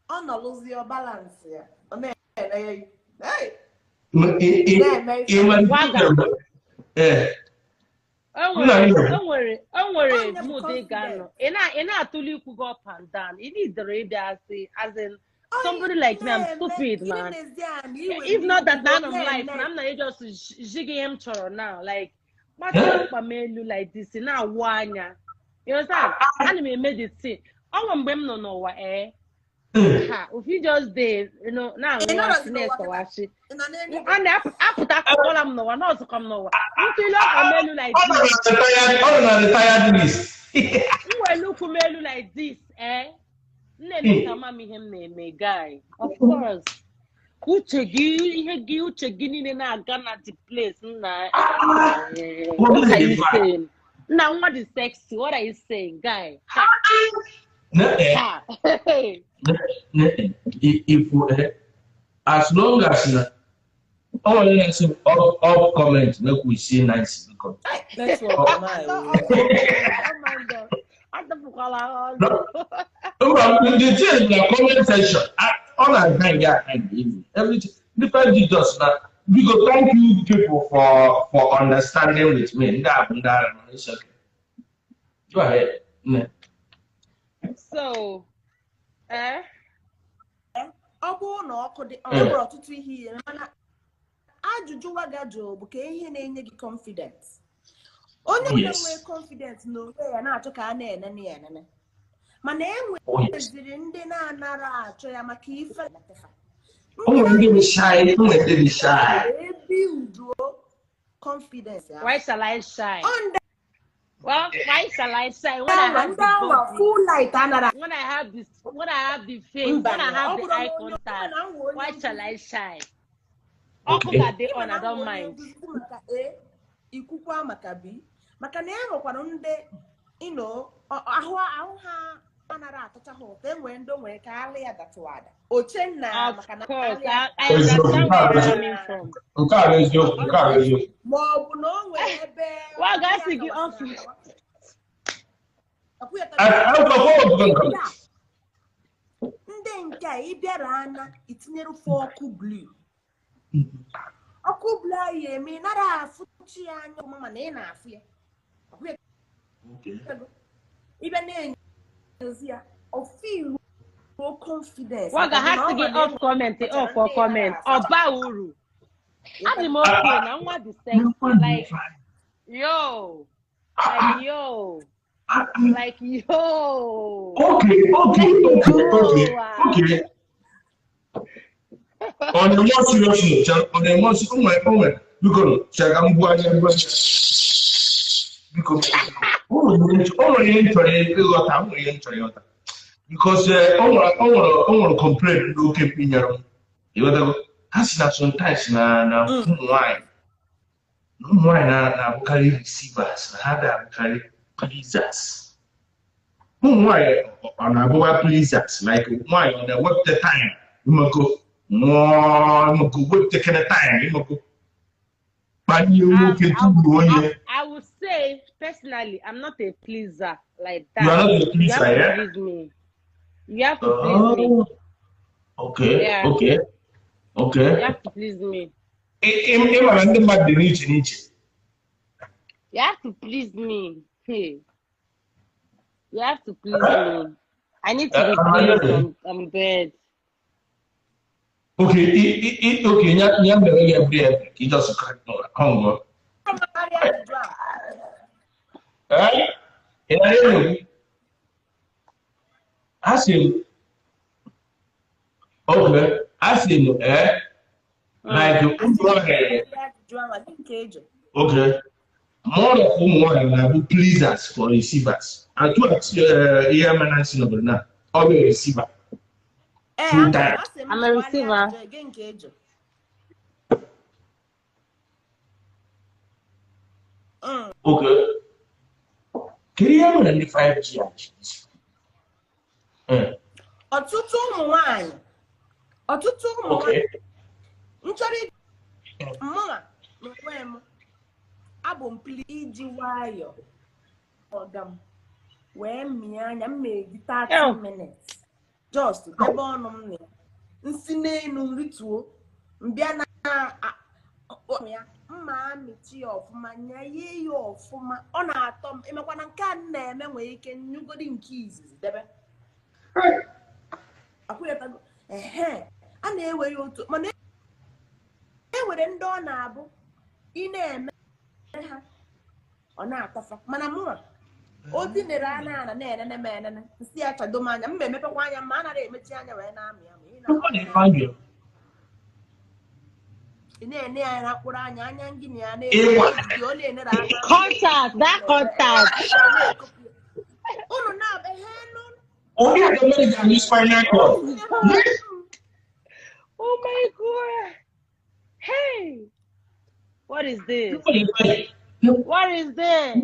Speaker 2: On the lose your balance here.
Speaker 1: Enwere mood ị ga-anọ. Ị na-atụli ikwu gị up and down. Ị need-ere ịbịa asị as in somebody like me, I'm stupid, man. If not that man of life, I'm not just jigging him choro now. Like, what's up, melu like this? Now, wanya. You understand? And made it see. Oh, I'm no, if you just did, you know, now you want to watch it. And I put that column no one else to come no one. You look at melu like this. You look at melu like this, eh? Name guy. Of course. Uche gini na Ghana the place. What are you saying? Now what is sexy? What are you saying, guy?
Speaker 3: If as long as only all comments make we see nice because
Speaker 2: that's what my
Speaker 3: the thing in the comment section all I can everything different details now. We go thank you people for understanding with me. Go ahead.
Speaker 1: So,
Speaker 2: ọ bụrụ na ọkụ dị ọbụrụ ọtụtụ ihe mana ajụjụ wagajụ bụ ka ihe na-enye gị confidence. Onye nwere confidence n'onwe ya na-achọ ka a na-enene ya enene. Mana enweziri ndị na-anara achọ ya maka ife confidence.
Speaker 1: Why shall I shine? Well, why shall I shine when I have the
Speaker 2: full light?
Speaker 1: When I have the face, when I have the eye contact, why shall I shine? Okay. I don't mind.
Speaker 2: Ikukwa makabi, makana enwekwara ndị ahụ ha anara atacha ha ụtọ enwe ndo nwere ka ala ya datụwada ochenna makana
Speaker 1: I understand where you're coming from.
Speaker 2: Ma ọ bụ na o nwere ebe
Speaker 1: wa ga-asị gị ọfụ
Speaker 2: ndị nke a ịbịara ana itinyere ọkụ blue Okubla ye me nara afuchi anya mama na ina afu ya.
Speaker 3: Okay.
Speaker 2: Even in Yosia, or feel no confidence.
Speaker 1: Waga has to get off comment, off for comment. Oba uru. I'm the okay now. What the sex like? Yo, like yo, like yo.
Speaker 3: Okay. On a more serious note, on a more serious because because I want to complain. Okay, Pinyaro. You know, that's not sometimes na wine na carry receivers, na have carry pleasers. Why on a pleasers like why on the what the time you must go more, you go work the kind of time you must go. But you can do
Speaker 1: I would say personally, I'm not a pleaser like that.
Speaker 3: You are not a pleaser,
Speaker 1: you have to
Speaker 3: yeah?
Speaker 1: please me. You have to please me.
Speaker 3: Okay,
Speaker 1: Yeah.
Speaker 3: okay.
Speaker 1: You have to please me.
Speaker 3: You have
Speaker 1: to please me. Hey. You have to please me. I need to be pleased on bed.
Speaker 3: Okay, okay. You just hunger. Ask him. Okay, ask him. Like okay. More of whom will please us for receivers. And two here managing over now. Always receiver.
Speaker 1: I'm a receiver.
Speaker 3: Okay. Can you have only 5G?
Speaker 2: Ọtụtụ ụmụ nwanyị nchọrọ mụnwa n'onwe m abụ m iji nwayọ ọga m wee mịa anya m meji 30 minutes just ebe ọnụ m na nsi n'elu nrituo mbịa na ya mma amịchi ya ọfụma nya ihe ya ọfụma ọ na-atọ m emekwana nke a na-eme nwere ike nyugodi nke izizi debe a na-ewe ya otu mana enwere ndị ọ na-abụ ị na-eme ha ọ na-atafa mana mụnwa o dinere ana na-enene m enene nsị ya chado m anya m emepekwa anya ma anaghị emechi anya wee na-amị ya ị na-ene ya na mkpụrụ anya anya ngịnị ya na-eji ọ na-enere anya
Speaker 1: contact
Speaker 2: unu na-abụ ihe nụ
Speaker 1: oh my god. Hey, what is this? What is this?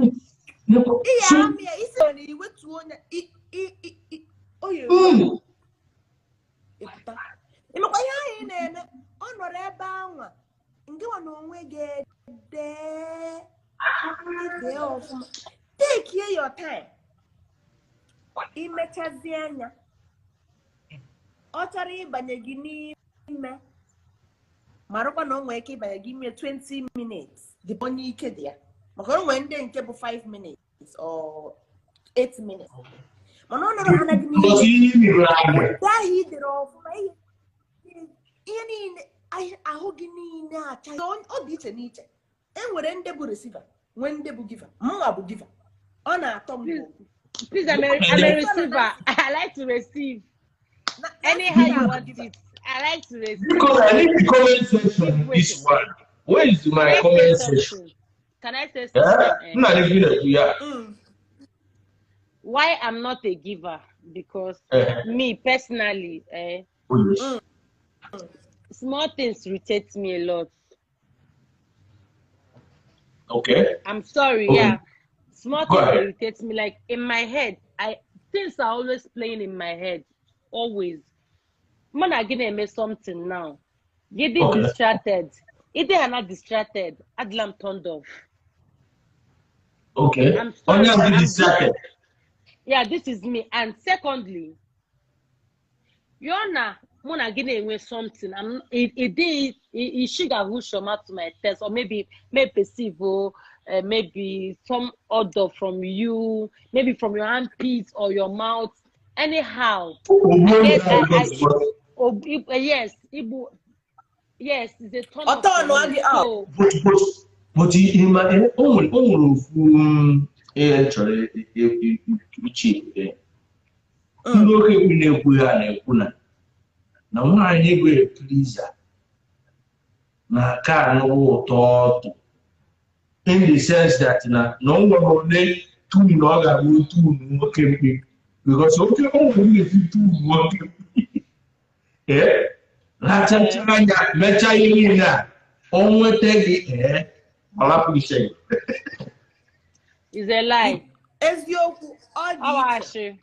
Speaker 2: Take your time. Imechazi anya. Ọ chọrọ ịbanye gị n'ime marụkwa na o nwere ike ịbanye gị ime 20 minutes dị onye ike dị ya maka o nwere ndị nke bụ 5 minutes or 8 minutes mana ọ nọrọ anaghị n'ime ahụ idere ọfụma ihe niile ahụ gị niile acha ọ dị iche n'iche enwere ndị bụ receiver nwee ndị bụ giver mụnwa bụ giver ọ na-atọ m
Speaker 1: please I'm a receiver. I like to receive anyhow you want it. I like to receive.
Speaker 3: Because I need the comment section in this one. Where is my comment section?
Speaker 1: Can I say something?
Speaker 3: Yeah.
Speaker 1: Why I'm not a giver? Because me personally, small things irritate me a lot.
Speaker 3: Okay.
Speaker 1: I'm sorry, yeah. Small things irritate me. Like in my head, things are always playing in my head. Always. Man, I'm gonna make something now. Getting distracted. If they are not distracted, Adlam turned off.
Speaker 3: Okay.
Speaker 1: I'm sorry.
Speaker 3: I'm distracted.
Speaker 1: Yeah, this is me. And secondly, Yona, Mona gonna with something. It should have shoma to my test, or maybe perceive, maybe some odor from you, maybe from your armpits or your mouth. Anyhow, yes, yes, it's a turn off for me. So,
Speaker 3: but in my own uche ndị oke ekwu na-ekwu ya na-ekwu na nwaanyị ego pliza na aka anụrụ ụtọ ọtụ in the sense that na o nwere ole tun na ọ ga-abụ tun nwoke mkpe because oke nwere esi tun nwoke mkpe rachacha anya mechaa ihe niile a o nweta gị ọlapụ ise
Speaker 1: is a lie.
Speaker 2: Eziokwu ọ dị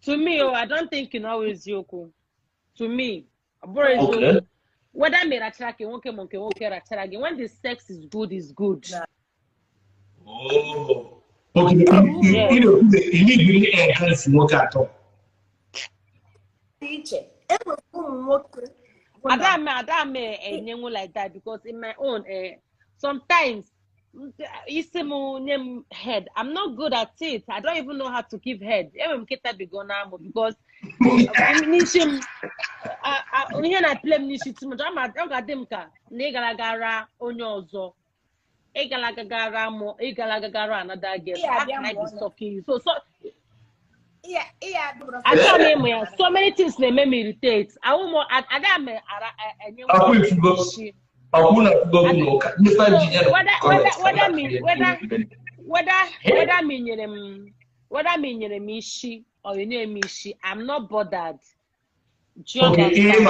Speaker 1: to me, I don't think you always yoku. To me, okay. Whether me racharage, when the sex is good.
Speaker 3: Oh, okay. You need to enhance work at all.
Speaker 1: I don't like that because in my own, sometimes head. I'm not good at it. I don't even know how to give head. Because I play nishi too much. I'm a demka. Negalagara onyozo. Egalagara mo. Egalagara another guest. How can I be stalking you? So I tell me so many things they make me irritate. I won't more. I whether me or you name me, I'm not bothered. Do you understand?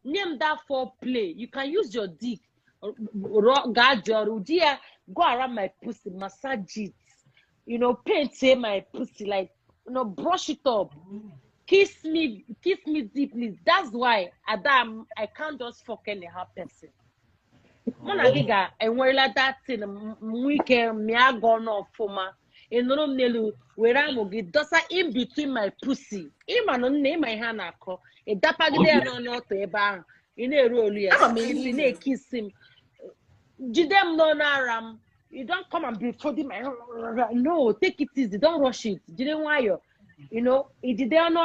Speaker 1: Name that foreplay. You can use your dick, guard your dear, go around my pussy, massage it, paint my pussy, like, brush it up. Kiss me deeply. That's why Adam, I can't just fuck anyhow person. Mona giga enwela that thing weekend me a gone off for ma. Enoro nelu where I'm dosa in between my pussy. Ima no name my hand ako. E dapa gide no to eba. Ine roll ya. Kiss him. Jidem no naram. You don't come and be folding my no, take it easy. Don't rush it. Didn't why you. It did not know.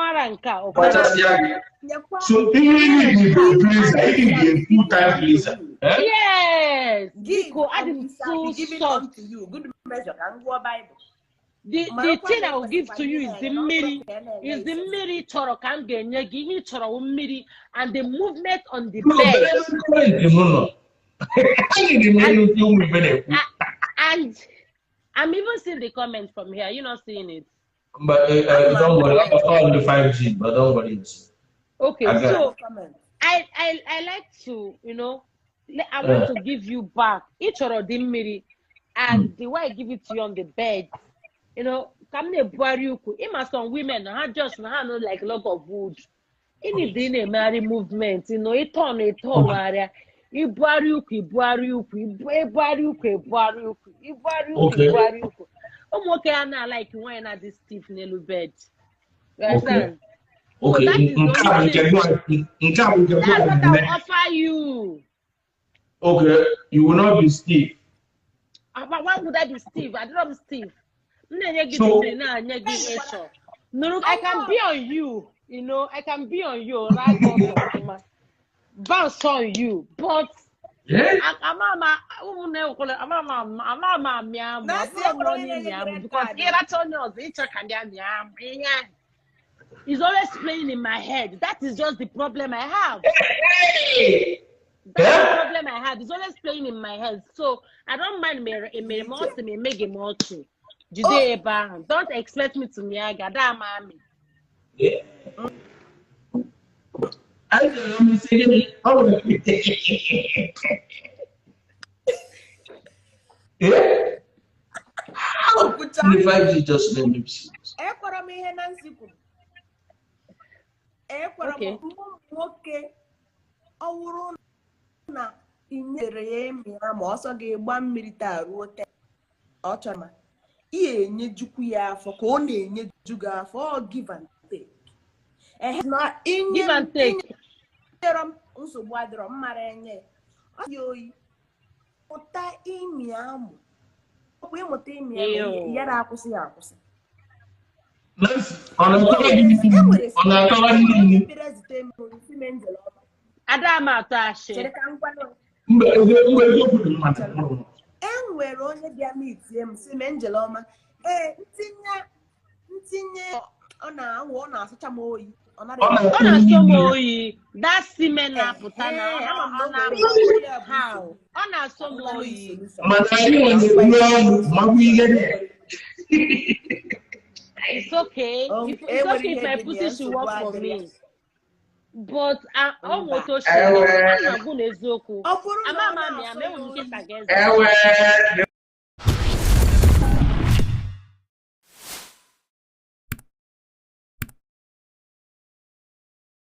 Speaker 3: So, even if full-time pleaser.
Speaker 1: Yes.
Speaker 2: Give to you. Good measure. Can go Bible.
Speaker 1: The thing I will give to you is the miri choro can get nyegi choro miri and the movement on the bed. And I'm even seeing the comment from here. You're not seeing it.
Speaker 3: But don't worry, I'm on the 5G, but don't worry.
Speaker 1: Okay, so I like to, I want to give you back each of the miri, and the way I give it to you on the bed, come ne buariuku. Ima some women just no like a lot of wood. In the marry movement, it turn area. Ibuariuku. I'm okay, and I like when I this stiff nail bed. You understand?
Speaker 3: Okay.
Speaker 1: That's what I'll offer you.
Speaker 3: Okay, you will not be stiff.
Speaker 1: But why would I be stiff? I don't be stiff. No, I can be on you. I can be on you. Right? Bounce on you, but.
Speaker 3: Yeah.
Speaker 1: It's always playing in my head. That is just the problem I have. That's the problem I have. It's always playing in my head. So I don't mind me make a more too. Don't expect me to miaga. That mommy.
Speaker 3: Yeah. How the 5G just let me see?
Speaker 2: Okay. Na inyere ya emi ma ọsọ ga-egba mmiri taa ruo te ọ chọrọ ihe enyejukwu ya afọ ka ọ na-enyeju gị afọ ọ give and take na
Speaker 1: give and take
Speaker 2: inyere m nsogbu adịrọ mmara enye ọ dị oyi ụta imi amụ ọ bụ ịmụta imi amụ ya na-akwụsị ya akwụsị
Speaker 1: Adama atọ ashị
Speaker 2: enwere onye bịa mitie m si me Angeloma ntinye ọ na-awụ ọ na-asụcha m oyi ọ
Speaker 1: na-asọ m oyi that semen na-apụta na ọ na-asọ m oyi it's okay it's okay if my pussy should work for me but ọ nwụta ochie na-agwụ n'eziokwu ama m amị ama enwere ike ịta ga eze